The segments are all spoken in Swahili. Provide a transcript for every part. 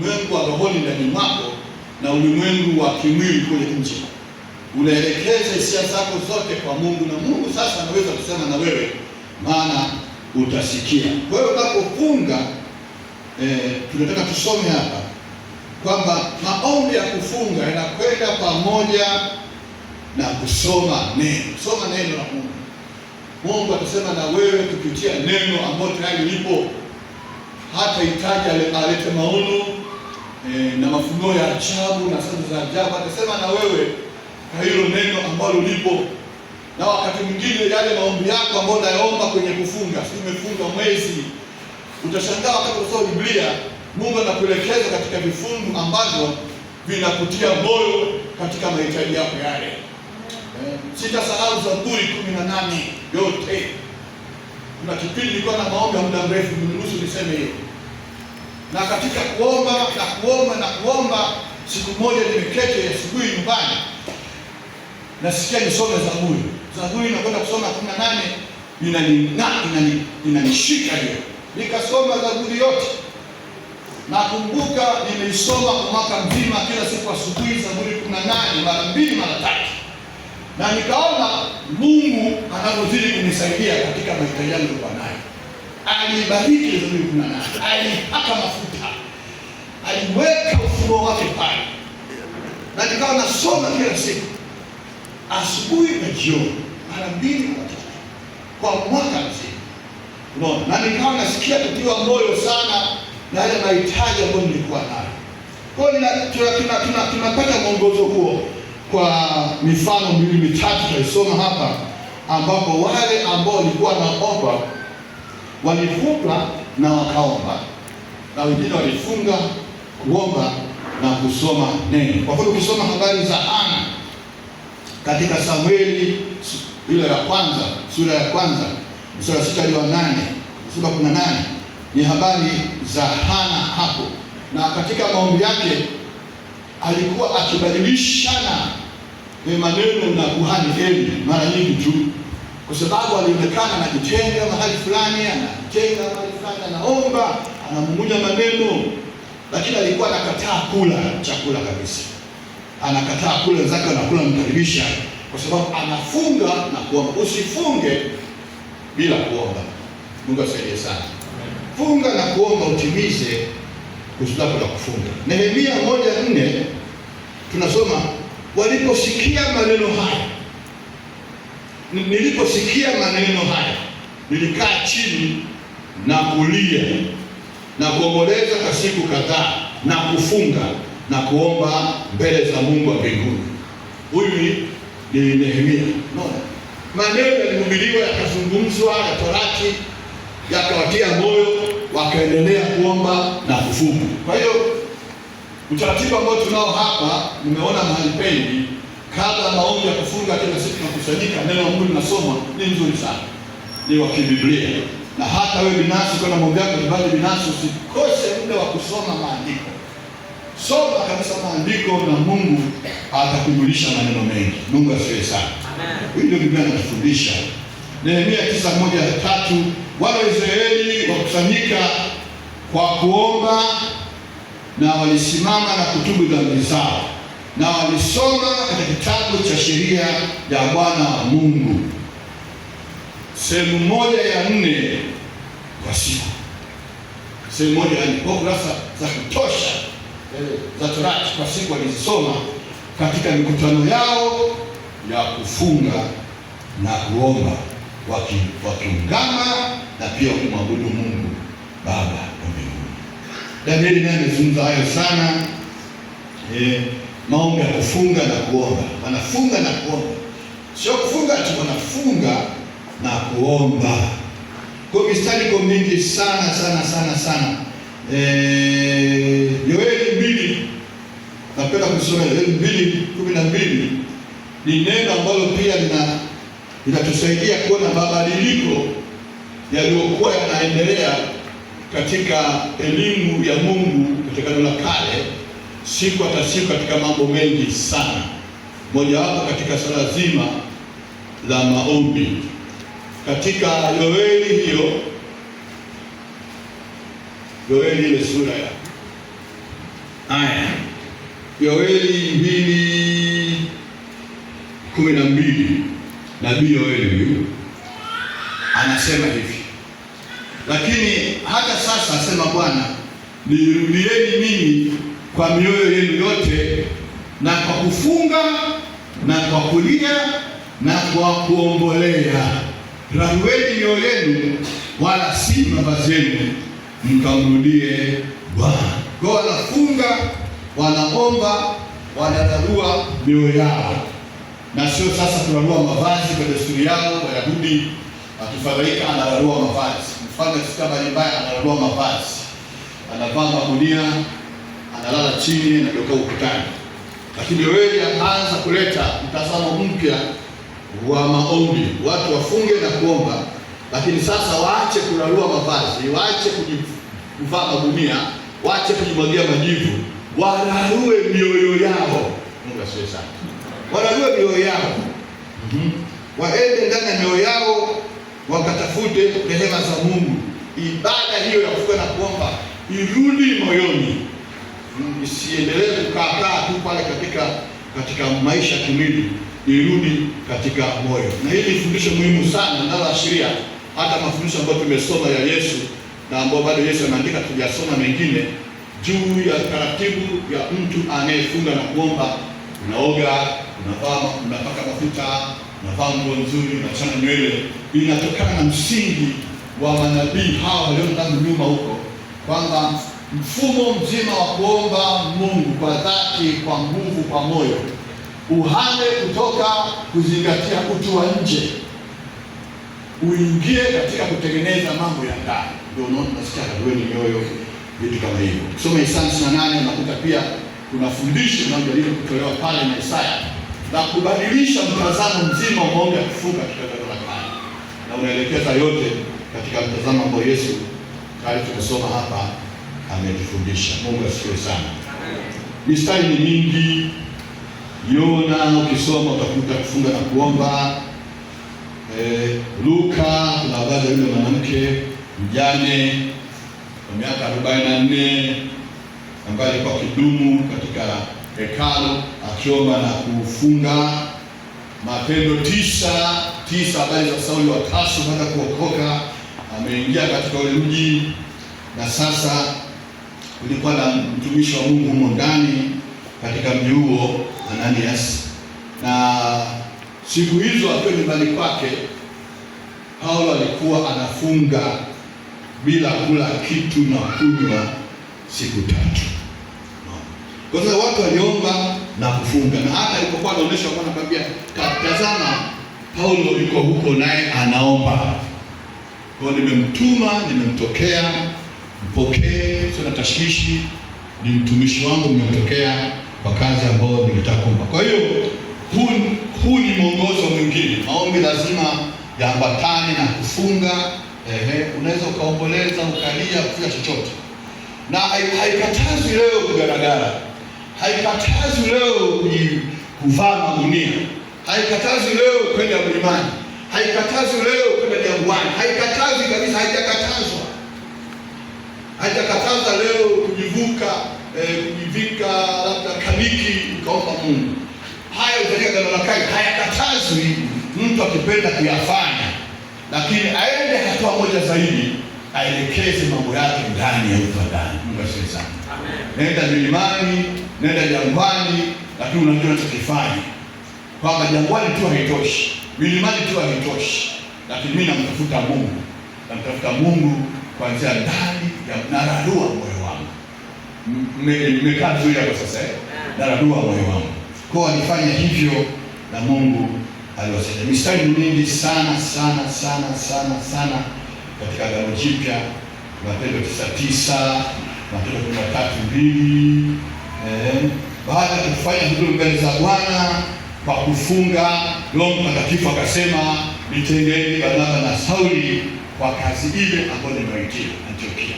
ulimwengu wa rohoni ndani mwako na ulimwengu wa kimwili kule nje. Unaelekeza hisia zako zote kwa Mungu, na Mungu sasa anaweza kusema na wewe, maana utasikia. Kwa hiyo unapofunga, tunataka tusome hapa kwamba maombi ya kufunga yanakwenda pamoja na kusoma neno. Soma neno la Mungu. Mungu atasema na wewe kupitia neno ambalo tayari lipo. Hata hitaji alete maono na mafunuo ya ajabu na siri za ajabu. Atasema na wewe kwa hilo neno ambalo lipo. Na wakati mwingine yale maombi yako ambayo unayaomba kwenye kufunga, si umefunga mwezi, utashangaa wakati unasoma Biblia, Mungu anakuelekeza katika vifungu ambavyo vinakutia moyo katika mahitaji yako yale. Sitasahau Zaburi 18 yote. Kuna kipindi nilikuwa na maombi ya muda mrefu, niruhusu niseme hiyo. Na katika kuomba, siku moja nimeketi asubuhi nyumbani, nasikia nisome Zaburi. Zaburi nakwenda kusoma 18, inanishika hiyo. Nikasoma Zaburi yote. Nakumbuka nimeisoma kwa mwaka mzima, kila siku asubuhi Zaburi 18 mara 2 mara 3. Na nikaona Mungu anavyozidi kunisaidia katika mahitaji yangu kwa nayo. Alibariki Zaburi 18, alipaka mafuta, aliweka ufunuo wake pale. Na nikawa nasoma kila siku asubuhi na jioni mara 2 mara 3 kwa mwaka mzima. Unaona? Na nikawa nasikia kutiwa moyo sana na yale mahitaji ambayo nilikuwa nayo. Kwa hiyo tunapata mwongozo huo kwa mifano 2-3 tunaisoma hapa, ambapo wale ambao walikuwa naomba walifunga na wakaomba, na wengine walifunga, kuomba na kusoma neno. Kwa kweli ukisoma habari za Hana katika Samueli ile ya kwanza, sura ya kwanza, mstari wa 6 hadi wa 8, sura 18, ni habari za Hana hapo. Na katika maombi yake alikuwa akibadilishana maneno na kuhani Eli mara nyingi tu, kwa sababu alionekana anajitenga mahali fulani, anajenga mahali fulani, anaomba, anamumunya maneno, lakini alikuwa anakataa kula chakula kabisa. Anakataa kula, wenzake wanakula, mkaribisha, kwa sababu anafunga na kuomba. Usifunge bila kuomba. Mungu asaidie sana. Funga na kuomba utimize kusudi lako la kufunga. Nehemia 1:4 tunasoma, waliposikia maneno haya, niliposikia maneno haya, nilikaa chini na kulia na kuomboleza kwa siku kadhaa na kufunga na kuomba mbele za Mungu wa mbinguni. Huyu ni Nehemia. Unaona? Maneno yalihubiriwa, yakazungumzwa ya Torati, yakawatia moyo, wakaendelea kuomba na kufunga. Kwa hiyo utaratibu ambao tunao hapa, nimeona mahali pengi, kabla maombi ya kufunga kila siku tunakusanyika, neno la Mungu linasomwa, ni nzuri sana, ni wa kibiblia. Na hata wewe binafsi kwa maombi yako binafsi, usikose muda wa kusoma maandiko. Soma kabisa maandiko na Mungu atakujulisha maneno mengi. Mungu asifiwe sana. Amen. Ndio Biblia inatufundisha. Nehemia 9:1-3, wana wa Israeli wakusanyika kwa kuomba na walisimama na kutubu dhambi zao, na walisoma katika kitabu cha sheria ya Bwana wa Mungu sehemu 1/4 kwa siku. Sehemu 1/4 kwa kurasa za kutosha za Torati kwa siku walizisoma katika mikutano yao ya kufunga na kuomba, wakiungama na pia kumwabudu Mungu Baba wa mbinguni. Danieli naye amezungumza hayo sana. Maombi ya kufunga na kuomba. Wanafunga na kuomba. Sio kufunga tu, wanafunga na kuomba. Kwa mistari kwa mingi sana. Yoeli 2, napenda kusoma Yoeli 2:12, ni neno ambalo pia linatusaidia kuona mabadiliko yaliyokuwa yanaendelea katika elimu ya Mungu katika neno la kale, siku hata siku, katika mambo mengi sana. Mojawapo katika swala zima la maombi. Katika Yoeli hiyo, Yoeli ile sura ya Aya, Yoeli 2:12, nabii Yoeli huyu anasema hivi: lakini hata sasa, asema Bwana, nirudieni mimi kwa mioyo yenu yote, na kwa kufunga na kwa kulia na kwa kuombolea. Rarueni mioyo yenu, wala si mavazi yenu, mkamrudie Bwana. Kwa wanafunga, wanaomba, wanararua mioyo yao, na sio sasa kurarua mavazi kwa desturi yao. Wayahudi akifadhaika anararua mavazi, mfalme akisikia habari mbaya anararua mavazi, anavaa magunia, analala chini, anageuka ukutani. Lakini Yoeli akaanza kuleta mtazamo mpya wa maombi, watu wafunge na kuomba, lakini sasa waache kurarua mavazi, waache kuvaa magunia, waache kujimwagia majivu, wararue mioyo yao. Mungu asifiwe sana. Wararue mioyo yao, waende ndani ya mioyo yao, wakatafute rehema za Mungu. Ibada hiyo ya kufunga na kuomba irudi moyoni, isiendelee kukaa tu pale katika maisha kimwili, irudi katika moyo. Na hili ni fundisho muhimu sana linaloashiria hata mafundisho ambayo tumesoma ya Yesu na ambayo bado Yesu anaandika, tujasoma mengine juu ya taratibu ya mtu anayefunga na kuomba. Unaoga, unapaka mafuta, unavaa nguo nzuri, unachana nywele. Inatokana na msingi wa manabii hawa waliotangu nyuma huko, kwamba mfumo mzima wa kuomba Mungu kwa dhati, kwa nguvu, kwa moyo, uhame kutoka kuzingatia utu wa nje, uingie katika kutengeneza mambo ya ndani. Ndio unaona tunasikia rarueni mioyo, vitu kama hivyo. Kusoma Isaya 58 unakuta pia kuna fundisho linalojaribu kutolewa pale na Isaya na kubadilisha mtazamo mzima wa maombi ya kufunga katika Agano la Kale, na unaelekeza yote katika mtazamo ambao Yesu kale tumesoma hapa ametufundisha. Mungu asifiwe sana. Mistari ni mingi. Yona ukisoma utakuta kufunga na kuomba. Luka kuna habari ya yule mwanamke mjane kwa miaka 44 ambaye alikuwa kidumu katika hekalu akiomba na kufunga. Matendo 9 habari za Sauli wa Tarso baada ya kuokoka, ameingia katika ule mji, na sasa kulikuwa na mtumishi wa Mungu humo ndani katika mji huo, Ananias, na siku hizo akiwa nyumbani kwake Paulo alikuwa anafunga bila kula kitu na kunywa siku 3. Kwa sababu watu waliomba na kufunga, na hata alipokuwa anaonyesha kwa anakuambia, tazama Paulo yuko huko naye anaomba. Kwa nimemtuma, nimemtokea, mpokee, sio na tashwishi, ni mtumishi wangu, nimemtokea kwa kazi ambayo nilitaka kumpa. Kwa hiyo huu ni mwongozo mwingine. Maombi lazima yaambatane na kufunga. Unaweza ukaomboleza, ukalia, kufanya chochote, na haikatazi leo kugaragara, haikatazi leo kuvaa magunia, haikatazi leo kwenda mlimani, haikatazi leo kwenda jangwani, haikatazi kabisa, haijakataza leo kujivika labda kaniki ukaomba Mungu. Haya katika Agano la Kale hayakatazwi mtu akipenda kuyafanya, lakini aende hatua moja zaidi, aelekeze mambo yake ndani ya ndani. Mungu asifiwe sana. Amen. Nenda milimani, nenda jangwani, lakini unajua unachokifanya, kwamba jangwani tu haitoshi, milimani tu haitoshi, lakini mimi namtafuta Mungu kuanzia ndani ya nararua moyo wangu. Nimekaa vizuri hapo sasa, nararua moyo wangu. Kwa alifanya hivyo na Mungu aliwasaidia. Mistari mingi sana katika Agano Jipya. Matendo 9:9, Matendo 13:2. Baada ya kufanya huduma mbele za Bwana kwa kufunga, Roho Mtakatifu akasema, nitengeni Barnaba na Sauli kwa kazi ile ambayo nimewaitia Antiokia.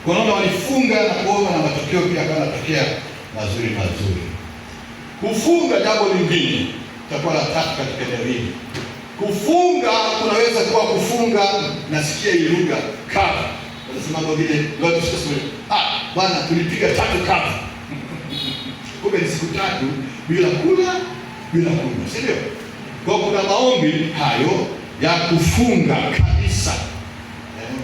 Kwa nini walifunga na kuomba, na matokeo pia yanatokea mazuri. Kufunga jambo lingine tutakuwa la tatu katika eneo hili. Kufunga kunaweza kuwa kufunga, nasikia hii lugha kavu. Wanasema kwa vile Bwana tulipiga 3 kavu. kumbe ni siku 3 bila kula bila kunywa, si ndio? Kwa kuna maombi hayo ya kufunga kabisa.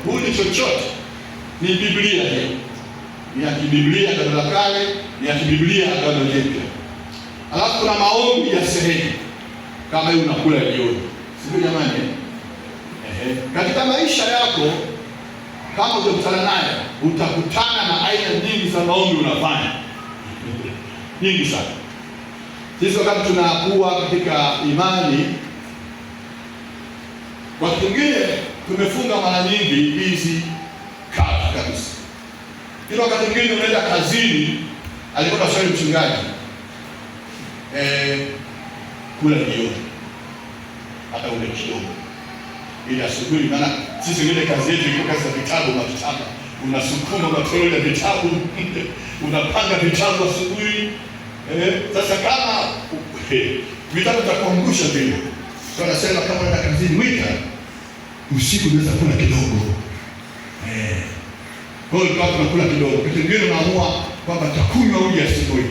Huli chochote ni Biblia hiyo. Ni ya kibiblia Agano la Kale, ni ya kibiblia Agano Jipya. Alafu kuna maombi ya sehemu kama hiyo unakula jioni. Sio jamani? Katika maisha yako kama utakutana naye, utakutana na aina nyingi za maombi unafanya. Nyingi sana. Sisi wakati tunakuwa katika imani, wakati mwingine tumefunga mara nyingi hizi kabisa. Kila wakati mwingine unaenda kazini, alikuwa anashauri mchungaji kula jioni hata ule kidogo ili asubuhi, maana sisi ile kazi yetu iko kazi ya vitabu maktaba, unasukuma matroli ya vitabu unapanga vitabu asubuhi. Sasa kama vitabu vitakuangusha vile, tunasema kama unaenda kazini weekend, usiku unaweza kula kidogo. Kwa hiyo tunakula kidogo. Kitu kingine unaamua kwamba takunywa uji asubuhi.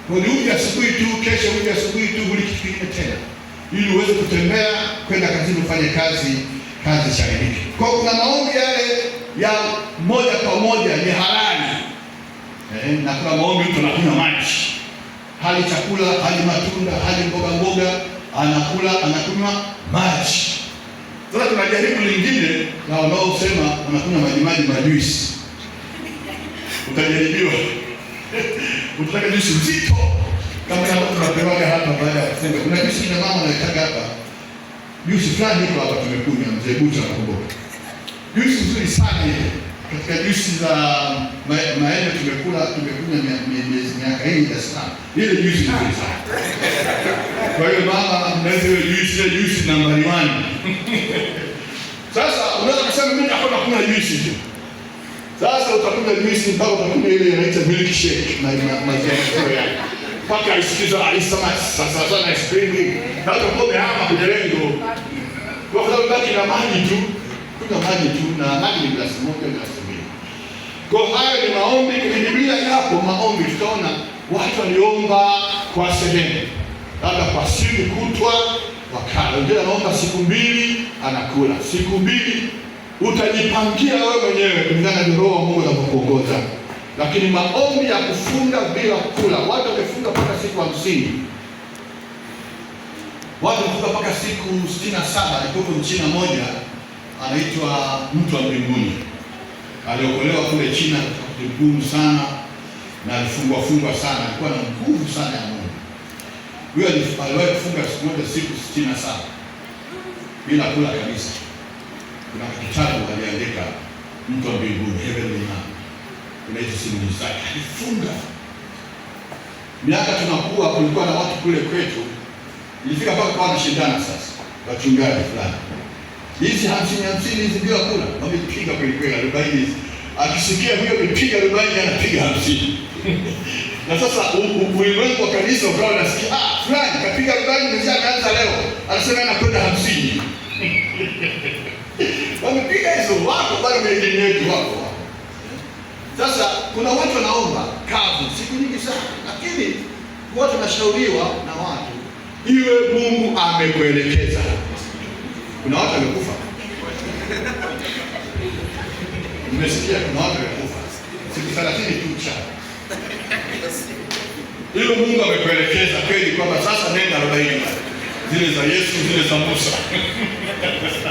Kwa hiyo uji asubuhi tu, kesho uji asubuhi tu, huli kitu kingine tena, ili uweze kutembea kwenda kazini ufanye kazi sahihi. Kwa hiyo kuna maombi yale ya moja kwa moja ni halali. Na kuna maombi mtu anakunywa maji, hali chakula, hali matunda, hali mboga, anakunywa maji. Sasa tunajaribu lingine na wanaosema wanakunywa maji majuisi. Utajaribiwa. Utaka juisi nzito kama tunapewa hapa baada ya kufunga. Kuna juisi na mama anataka hapa. Juisi fulani iko hapa tumekunywa, mzee Bucha nakumbuka. Juisi nzuri sana ile. Katika juisi za maembe tumekunywa miaka hii Dar es Salaam. Ile juisi nzuri sana. Kwa hiyo mama mnaweza ile juisi na mariwani. Sasa unaweza kusema mimi nakwenda kunywa juisi tu. Sasa utakunywa juisi mpaka utakunywa ile inaitwa milk shake na maziwa yake. Paka isikiza alisema sasa na ice cream. Hata pombe hapa kwenye lengo. Kwa sababu baki na maji tu. Kunywa maji tu na maji ni glasi moja glasi mbili. Kwa hayo ni maombi. Kwenye Biblia yapo maombi, tutaona watu waliomba kwa sehemu. Labda kwa siku kutwa wakala. Wengine anaomba siku 2 anakula. Siku 2 utajipangia wewe mwenyewe kulingana na Roho wa Mungu anapokuongoza. Lakini maombi ya kufunga bila kula, watu wamefunga mpaka siku 50. Watu wamefunga mpaka siku 67. Alikuwa Mchina mmoja anaitwa mtu wa mbinguni. Aliokolewa kule China kwa ngumu sana na alifungwa sana, alikuwa na nguvu sana ya Mungu. Huyo aliwahi kufunga siku moja siku 67 bila kula kabisa. Kuna kitabu aliandika mtu wa mbinguni, Heavenly Man. Kuna hizo simulizi zake. Alifunga. Miaka tunakuwa kulikuwa na watu kule kwetu. Ilifika mpaka kwa wanashindana sasa. Wachungaji fulani. Hizi 50 hizi bila kula, wamepiga kweli 40. Akisikia huyo amepiga 40 anapiga 50. Na sasa ulimwengu wa kanisa ukawa unasikia fulani kapiga 40 mshaanza leo. Anasema anakwenda 50. Wamepiga hizo wako bado wengine wetu wako. Sasa kuna watu wanaomba kavu siku nyingi sana, lakini watu wanashauriwa na watu iwe Mungu amekuelekeza. Kuna watu wamekufa. Nimesikia kuna watu wamekufa. Siku 30 tu cha. Iwe Mungu amekuelekeza kweli kwamba sasa nenda 40. Zile za Yesu, zile za Musa.